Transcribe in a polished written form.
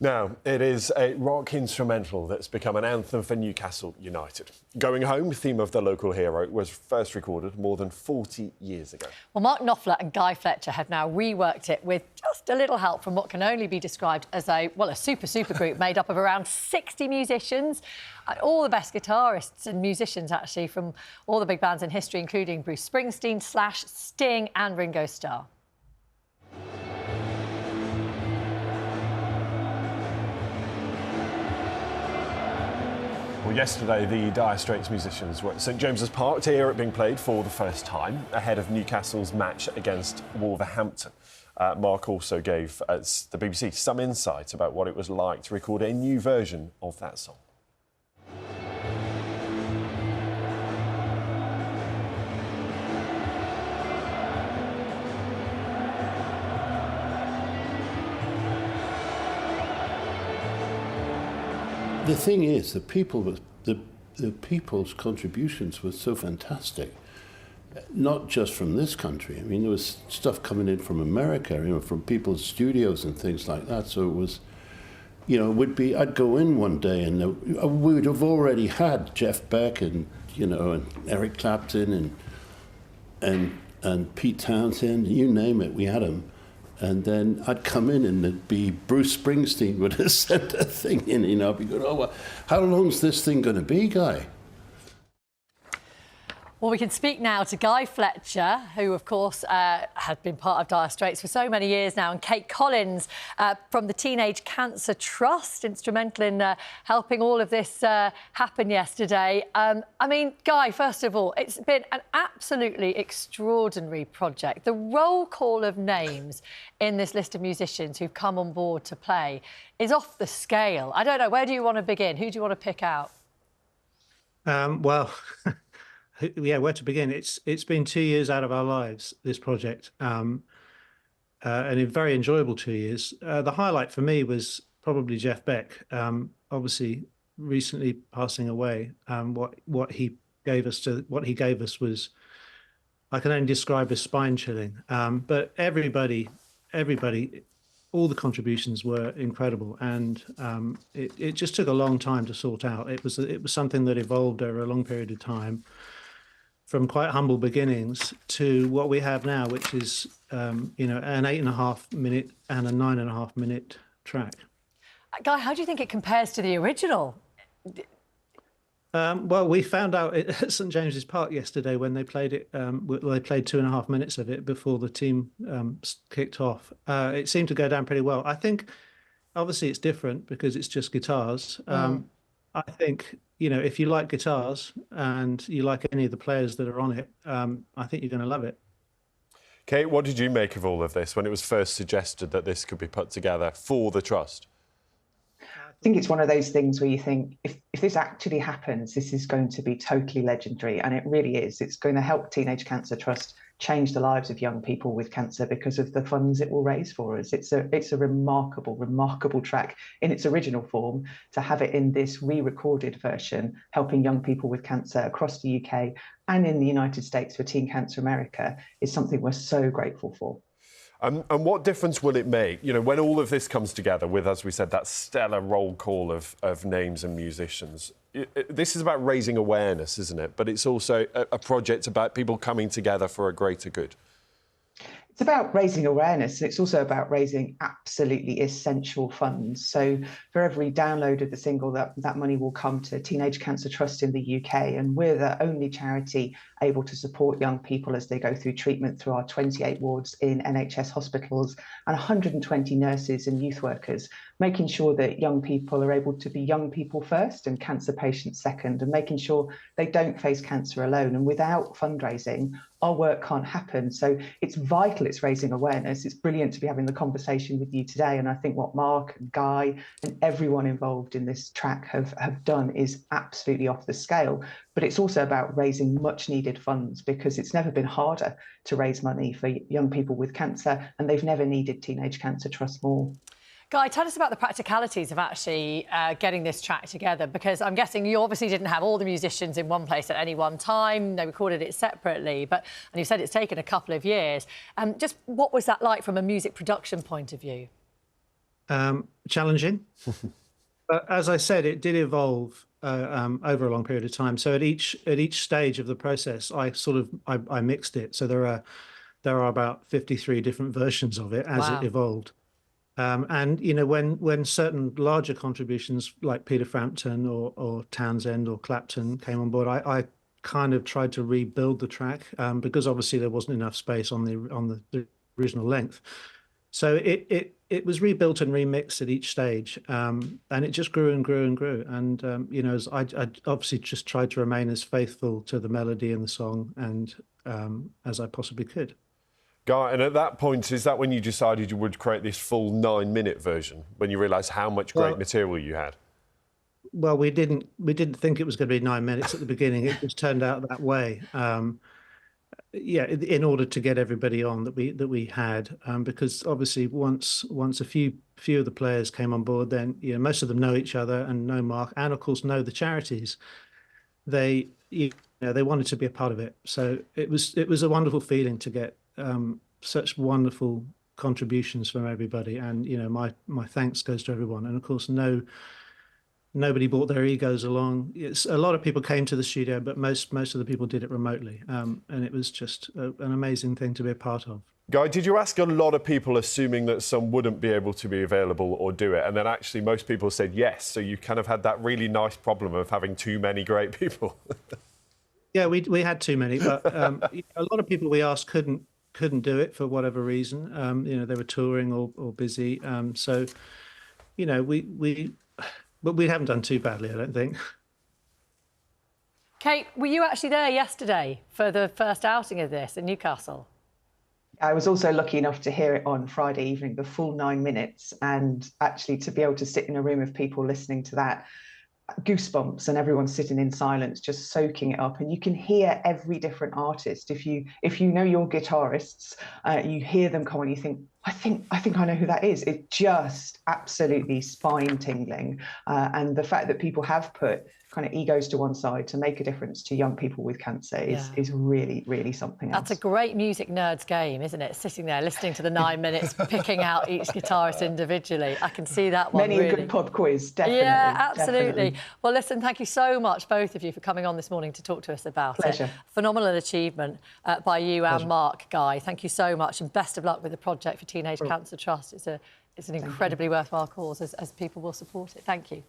Now, it is a rock instrumental that's become an anthem for Newcastle United. Going Home, theme of the local hero, was first recorded more than 40 years ago. Well, Mark Knopfler and Guy Fletcher have now reworked it with just a little help from what can only be described as a super group made up of around 60 musicians. All the best guitarists and musicians, actually, from all the big bands in history, including Bruce Springsteen, Slash, Sting and Ringo Starr. Well, yesterday, the Dire Straits musicians were at St James's Park to hear it being played for the first time, ahead of Newcastle's match against Wolverhampton. Mark also gave the BBC some insight about what it was like to record a new version of that song. The thing is, the people's contributions were so fantastic, not just from this country. I mean, there was stuff coming in from America, from people's studios and things like that. So it was, I'd go in one day and we would have already had Jeff Beck and Eric Clapton and Pete Townsend, you name it, we had them. And then I'd come in and it'd be Bruce Springsteen would have sent a thing in, I'd be going, oh, well, how long's this thing going to be, Guy? Well, we can speak now to Guy Fletcher, who, of course, had been part of Dire Straits for so many years now, and Kate Collins from the Teenage Cancer Trust, instrumental in helping all of this happen yesterday. I mean, Guy, first of all, it's been an absolutely extraordinary project. The roll call of names in this list of musicians who've come on board to play is off the scale. I don't know, where do you want to begin? Who do you want to pick out? Well... Yeah, where to begin? It's been 2 years out of our lives, this project, and a very enjoyable 2 years. The highlight for me was probably Jeff Beck, obviously recently passing away. What he gave us was, I can only describe as spine chilling. But everybody, all the contributions were incredible, and it just took a long time to sort out. It was something that evolved over a long period of time, from quite humble beginnings to what we have now, which is, an 8.5 minute and a 9.5 minute track. Guy, how do you think it compares to the original? Well, we found out at St James's Park yesterday when they played it. They played 2.5 minutes of it before the team kicked off. It seemed to go down pretty well. I think, obviously, it's different because it's just guitars. I think, if you like guitars and you like any of the players that are on it, I think you're going to love it. Kate, what did you make of all of this when it was first suggested that this could be put together for the Trust? I think it's one of those things where you think, if this actually happens, this is going to be totally legendary, and it really is. It's going to help Teenage Cancer Trust change the lives of young people with cancer because of the funds it will raise for us. It's a remarkable track in its original form. To have it in this re-recorded version, helping young people with cancer across the UK and in the United States for Teen Cancer America, is something we're so grateful for. And what difference will it make, when all of this comes together with, as we said, that stellar roll call of names and musicians? This is about raising awareness, isn't it? But it's also a project about people coming together for a greater good. It's about raising awareness, and it's also about raising absolutely essential funds. So for every download of the single, that money will come to Teenage Cancer Trust in the UK, and we're the only charity able to support young people as they go through treatment through our 28 wards in NHS hospitals and 120 nurses and youth workers, making sure that young people are able to be young people first and cancer patients second, and making sure they don't face cancer alone. And without fundraising, our work can't happen. So it's vital it's raising awareness. It's brilliant to be having the conversation with you today. And I think what Mark and Guy and everyone involved in this track have done is absolutely off the scale. But it's also about raising much needed funds, because it's never been harder to raise money for young people with cancer, and they've never needed Teenage Cancer Trust more. Guy, tell us about the practicalities of actually getting this track together, because I'm guessing you obviously didn't have all the musicians in one place at any one time. They recorded it separately, and you said it's taken a couple of years. Just what was that like from a music production point of view? Challenging. But as I said, it did evolve over a long period of time. So at each stage of the process, I mixed it. So there are about 53 different versions of it as it evolved. And you know, when certain larger contributions like Peter Frampton or Townsend or Clapton came on board, I kind of tried to rebuild the track because obviously there wasn't enough space on the original length. So it was rebuilt and remixed at each stage, and it just grew and grew and grew. And you know, I obviously just tried to remain as faithful to the melody and the song and as I possibly could. Guy, and at that point, is that when you decided you would create this full 9-minute version? When you realised how much great material you had? Well, we didn't think it was going to be 9 minutes at the beginning. It just turned out that way. Yeah, in order to get everybody on that we had, because obviously once a few of the players came on board, then you know most of them know each other and know Mark, and of course know the charities. They wanted to be a part of it, so it was a wonderful feeling to get such wonderful contributions from everybody, and you know my thanks goes to everyone, and of course nobody brought their egos along. A lot of people came to the studio, but most of the people did it remotely. And it was just an amazing thing to be a part of. Guy, did you ask a lot of people assuming that some wouldn't be able to be available or do it? And then actually most people said yes. So you kind of had that really nice problem of having too many great people. Yeah, we had too many, but a lot of people we asked couldn't do it for whatever reason. You know, they were touring or busy. So, you know, but we haven't done too badly, I don't think. Kate, were you actually there yesterday for the first outing of this in Newcastle? I was also lucky enough to hear it on Friday evening, the full 9 minutes, and actually to be able to sit in a room of people listening to that, goosebumps, and everyone sitting in silence, just soaking it up. And you can hear every different artist. If you know your guitarists, you hear them come on, you think, I think I know who that is. It's just absolutely spine tingling. And the fact that people have put kind of egos to one side to make a difference to young people with cancer is really, really something else. That's a great music nerd's game, isn't it? Sitting there, listening to the 9 minutes, picking out each guitarist individually. I can see that one. Many a good pub quiz, definitely. Yeah, absolutely. Definitely. Well, listen, thank you so much, both of you, for coming on this morning to talk to us about Pleasure. it. Phenomenal achievement by you and Mark, Guy. Thank you so much, and best of luck with the project for Teenage Cancer Trust. It's an incredibly worthwhile cause, as people will support it. Thank you.